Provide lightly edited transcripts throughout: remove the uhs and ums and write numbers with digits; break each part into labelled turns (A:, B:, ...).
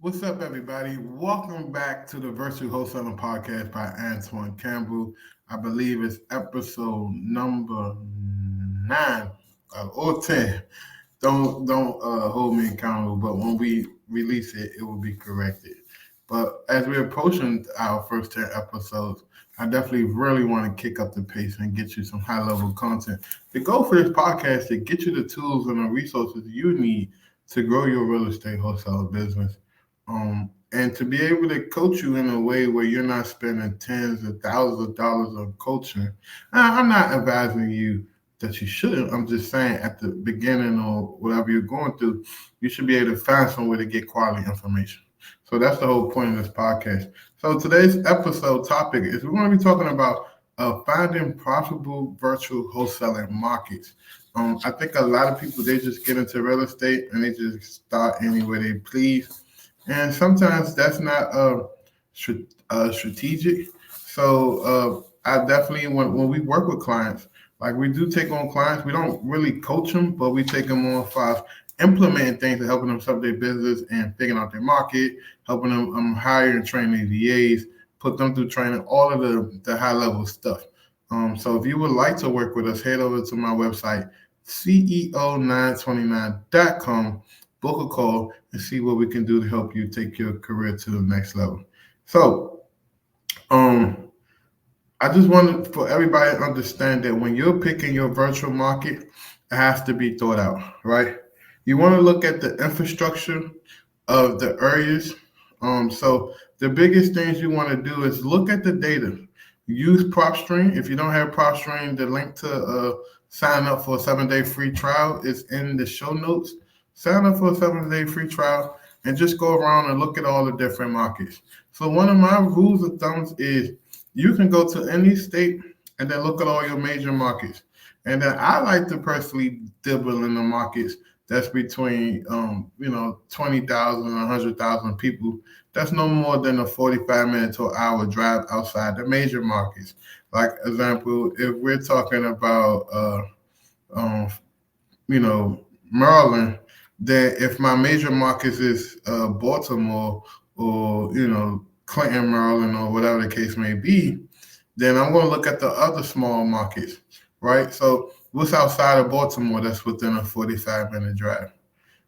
A: What's up, everybody? Welcome back to the Virtual Wholesaling Podcast by Antoine Campbell. I believe it's episode number 9 or 10. Don't hold me accountable, but when we release it, it will be corrected. But as we're approaching our first 10 episodes, I definitely really want to kick up the pace and get you some high level content. The goal for this podcast is to get you the tools and the resources you need to grow your real estate wholesale business. And to be able to coach you in a way where you're not spending tens of thousands of dollars on coaching. I'm not advising you that you shouldn't. I'm just saying at the beginning or whatever you're going through, you should be able to find some way to get quality information. So that's the whole point of this podcast. So today's episode topic is we're going to be talking about finding profitable virtual wholesaling markets. I think a lot of people, they just get into real estate and they just start anywhere they please. And sometimes that's not strategic. So I definitely, when we work with clients, like we do take on clients, we don't really coach them, but we take them on for implementing things and helping them set up their business and figuring out their market, helping them hire and train their VAs, put them through training, all of the high level stuff. So if you would like to work with us, head over to my website, CEO929.com. Book a call and see what we can do to help you take your career to the next level. So, I just wanted for everybody to understand that when you're picking your virtual market, it has to be thought out, right? You want to look at the infrastructure of the areas. So the biggest things you want to do is look at the data. Use PropStream. If you don't have PropStream, the link to sign up for a 7-day free trial is in the show notes. Sign up for a 7-day free trial and just go around and look at all the different markets. So one of my rules of thumbs is you can go to any state and then look at all your major markets. And then I like to personally dibble in the markets that's between 20,000 and 100,000 people. That's no more than a 45-minute to an hour drive outside the major markets. Like example, if we're talking about Maryland, that if my major markets is Baltimore or Clinton, Maryland, or whatever the case may be, then I'm going to look at the other small markets, right? So what's outside of Baltimore that's within a 45-minute drive?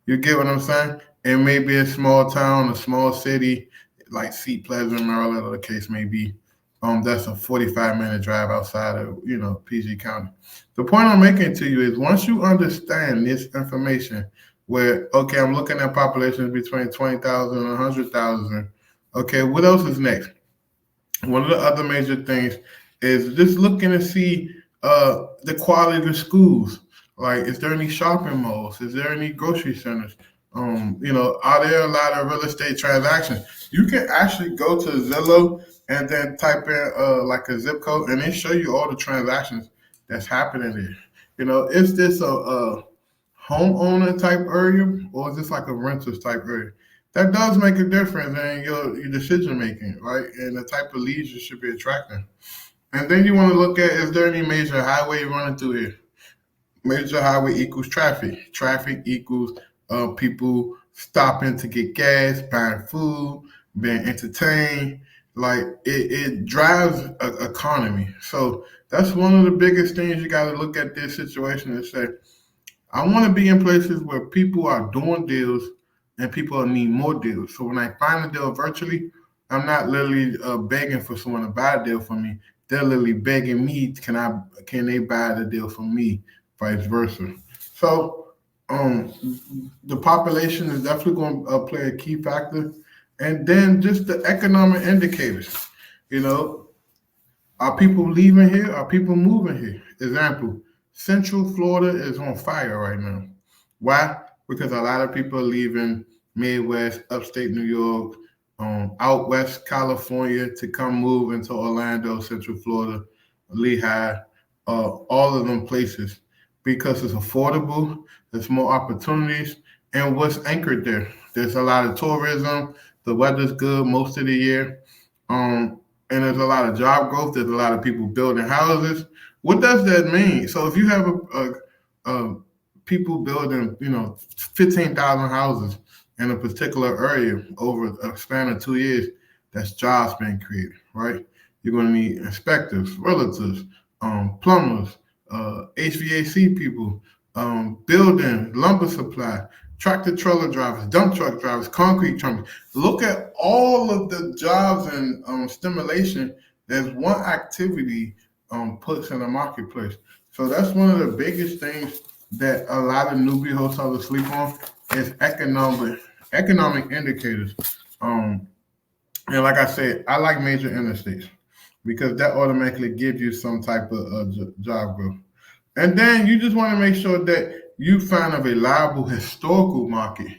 A: You get what I'm saying? And maybe a small town, a small city like Seat Pleasant, Maryland, or the case may be. That's a 45-minute drive outside of PG County. The point I'm making to you is once you understand this information, where okay, I'm looking at populations between 20,000 and 100,000. Okay, what else is next? One of the other major things is just looking to see the quality of the schools. Like, is there any shopping malls? Is there any grocery centers? Are there a lot of real estate transactions? You can actually go to Zillow and then type in like a zip code, and they show you all the transactions that's happening there. Is this a homeowner type area or is this like a renters type area? That does make a difference in your decision making, right? And the type of leads you should be attracting. And then you want to look at, is there any major highway running through here? Major highway equals traffic. Traffic equals people stopping to get gas, buying food, being entertained. Like it drives an economy. So that's one of the biggest things you got to look at this situation and say, I want to be in places where people are doing deals and people need more deals. So when I find a deal virtually, I'm not literally begging for someone to buy a deal from me. They're literally begging me, can they buy the deal from me, vice versa. So the population is definitely going to play a key factor. And then just the economic indicators. Are people leaving here? Are people moving here? Example, Central Florida is on fire right now. Why? Because a lot of people are leaving Midwest, upstate New York, out west California to come move into Orlando, Central Florida, Lehigh, all of them places because it's affordable, there's more opportunities, and what's anchored there? There's a lot of tourism, the weather's good most of the year, and there's a lot of job growth, there's a lot of people building houses. What does that mean? So if you have a people building, 15,000 houses in a particular area over a span of 2 years, that's jobs being created, right? You're going to need inspectors, realtors, plumbers, HVAC people, building, lumber supply, tractor trailer drivers, dump truck drivers, concrete truckers. Look at all of the jobs and stimulation. There's one activity puts in the marketplace. So that's one of the biggest things that a lot of newbie wholesalers sleep on is economic indicators. Um, and like I said, I like major interstates because that automatically gives you some type of job growth. And then you just want to make sure that you find a reliable historical market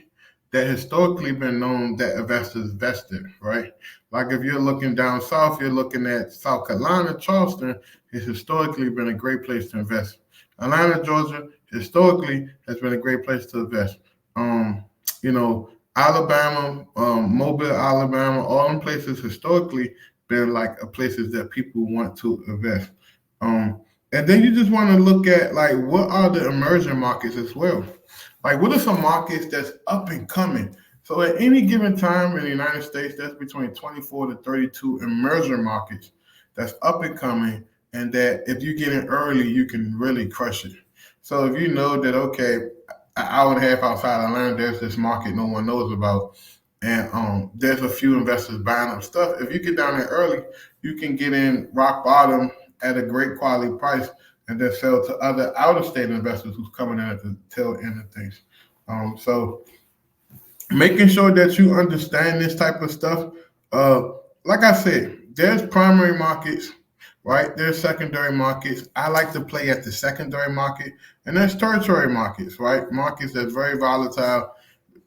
A: that historically been known that investors vested, right? Like if you're looking down south, you're looking at South Carolina, Charleston has historically been a great place to invest. Atlanta, Georgia, historically has been a great place to invest. Um, you know, Alabama, Mobile, Alabama, all them places historically been like places that people want to invest. Um, and then you just want to look at like what are the emerging markets as well. Like what are some markets that's up and coming? So at any given time in the United States, that's between 24 to 32 emerging markets that's up and coming, and that if you get in early, you can really crush it. So if you know that okay, an hour and a half outside Atlanta, there's this market no one knows about, and there's a few investors buying up stuff. If you get down there early, you can get in rock bottom at a great quality price and then sell to other out-of-state investors who's coming in at the tail end of things. So making sure that you understand this type of stuff. Like I said, there's primary markets, right? There's secondary markets. I like to play at the secondary market, and there's tertiary markets, right? Markets that's very volatile,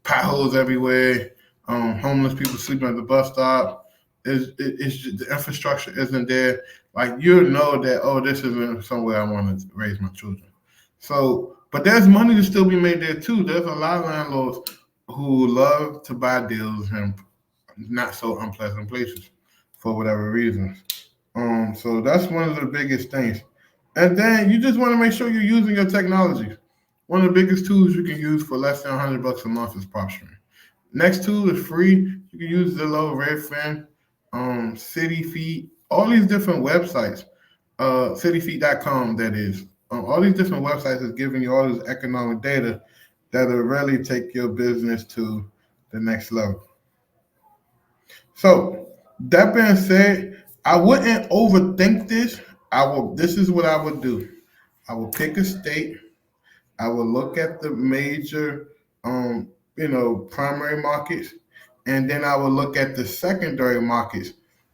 A: potholes everywhere, homeless people sleeping at the bus stop. The infrastructure isn't there. Like you know that this isn't somewhere I want to raise my children. So, but there's money to still be made there too. There's a lot of landlords who love to buy deals in not so unpleasant places for whatever reasons. So that's one of the biggest things. And then you just want to make sure you're using your technology. One of the biggest tools you can use for less than $100 a month is PropStream. Next tool is free. You can use Zillow, Redfin, CityFeet, all these different websites. CityFeet.com, that is. All these different websites is giving you all this economic data that'll really take your business to the next level. So that being said, I wouldn't overthink this. This is what I would do. I will pick a state. I will look at the major, primary markets, and then I will look at the secondary markets.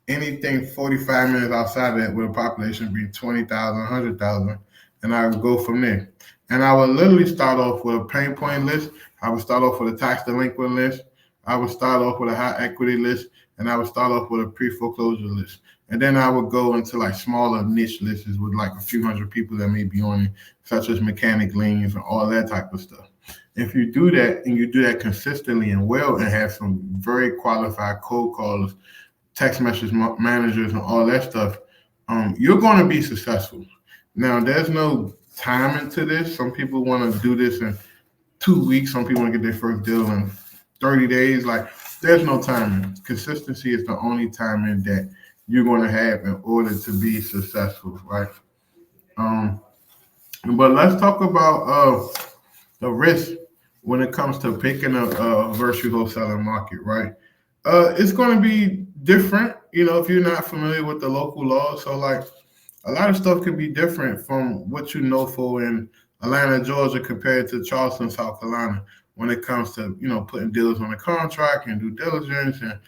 A: Anything 45 minutes outside of that, with a population being 20,000, 100,000, and I would go from there. And I would literally start off with a pain point list. I would start off with a tax delinquent list. I would start off with a high equity list, and I would start off with a pre-foreclosure list. And then I would go into like smaller niche lists with like a few hundred people that may be on it, such as mechanic liens and all that type of stuff. If you do that and you do that consistently and well and have some very qualified cold callers, text message managers and all that stuff, you're going to be successful. Now, there's no timing to this. Some people want to do this in 2 weeks. Some people want to get their first deal in 30 days. Like, there's no timing. Consistency is the only timing that you're going to have in order to be successful, right? But let's talk about the risk when it comes to picking a virtual wholesaling market, right? It's going to be different, if you're not familiar with the local laws. So, like, a lot of stuff can be different from what you know for in Atlanta, Georgia, compared to Charleston, South Carolina, when it comes to, putting deals on a contract and due diligence and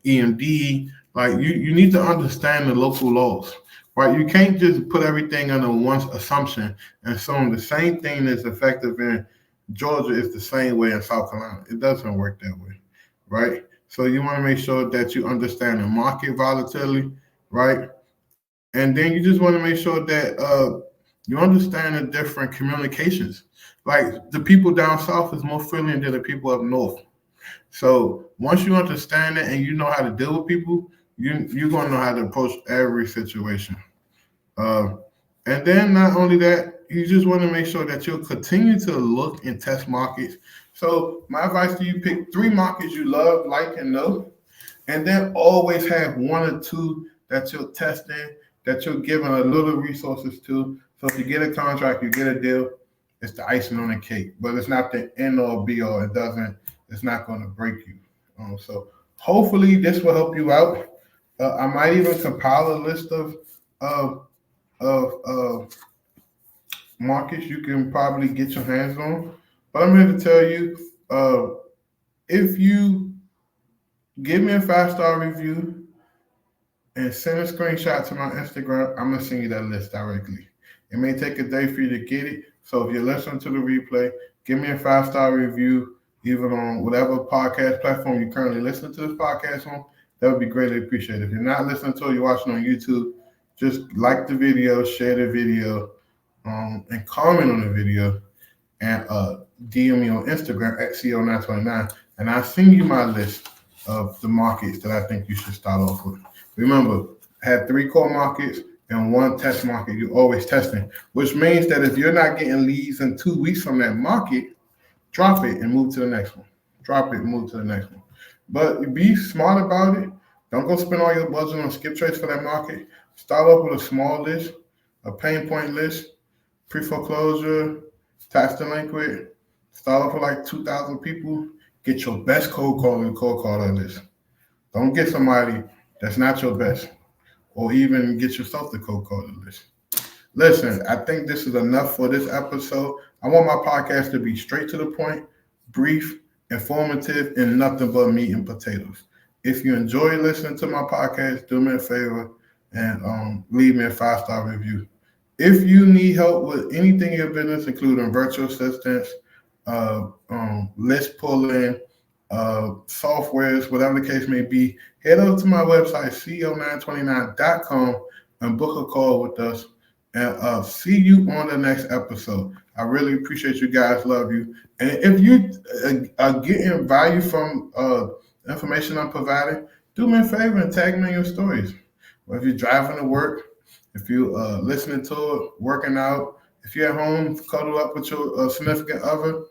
A: EMD. Like, you need to understand the local laws, right? You can't just put everything under one assumption and assume the same thing that's effective in Georgia is the same way in South Carolina. It doesn't work that way, right? So you want to make sure that you understand the market volatility, right? And then you just want to make sure that you understand the different communications. Like the people down south is more friendly than the people up north. So once you understand it and you know how to deal with people, you're going to know how to approach every situation. Uh, and then not only that, you just want to make sure that you'll continue to look and test markets So my advice to you, pick 3 markets you love, like, and know, and then always have 1 or 2 that you're testing, that you're giving a little resources to. So if you get a contract, you get a deal, it's the icing on the cake, but it's not the end all be all. It's not going to break you. So hopefully this will help you out. I might even compile a list of markets you can probably get your hands on. But I'm here to tell you, if you give me a 5-star review and send a screenshot to my Instagram, I'm gonna send you that list directly. It may take a day for you to get it. So if you're listening to the replay, give me a 5-star review, even on whatever podcast platform you currently listen to this podcast on. That would be greatly appreciated. If you're not listening to it, you're watching on YouTube, just like the video, share the video, and comment on the video, and DM me on Instagram at CO929, and I'll send you my list of the markets that I think you should start off with. Remember, I have 3 core markets and 1 test market. You're always testing, which means that if you're not getting leads in 2 weeks from that market, drop it and move to the next one. Drop it and move to the next one. But be smart about it. Don't go spend all your budget on skip trades for that market. Start off with a small list, a pain point list, pre-foreclosure, tax delinquent. Start off with like 2,000 people. Get your best cold caller list. Don't get somebody that's not your best, or even get yourself the cold caller list. Listen, I think this is enough for this episode. I want my podcast to be straight to the point, brief, informative, and nothing but meat and potatoes. If you enjoy listening to my podcast, do me a favor and leave me a 5-star review. If you need help with anything in your business, including virtual assistants, list pulling, softwares, whatever the case may be, head over to my website, co929.com, and book a call with us. And see you on the next episode. I really appreciate you guys. Love you. And if you are getting value from information I'm providing, do me a favor and tag me in your stories. Or if you're driving to work, if you're listening to it, working out, if you're at home, cuddle up with your significant other,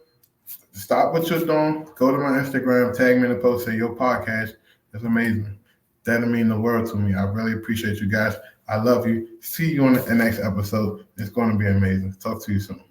A: stop what you're doing, go to my Instagram, tag me in the post, say your podcast is amazing. That'll mean the world to me. I really appreciate you guys. I love you. See you on the next episode. It's going to be amazing. Talk to you soon.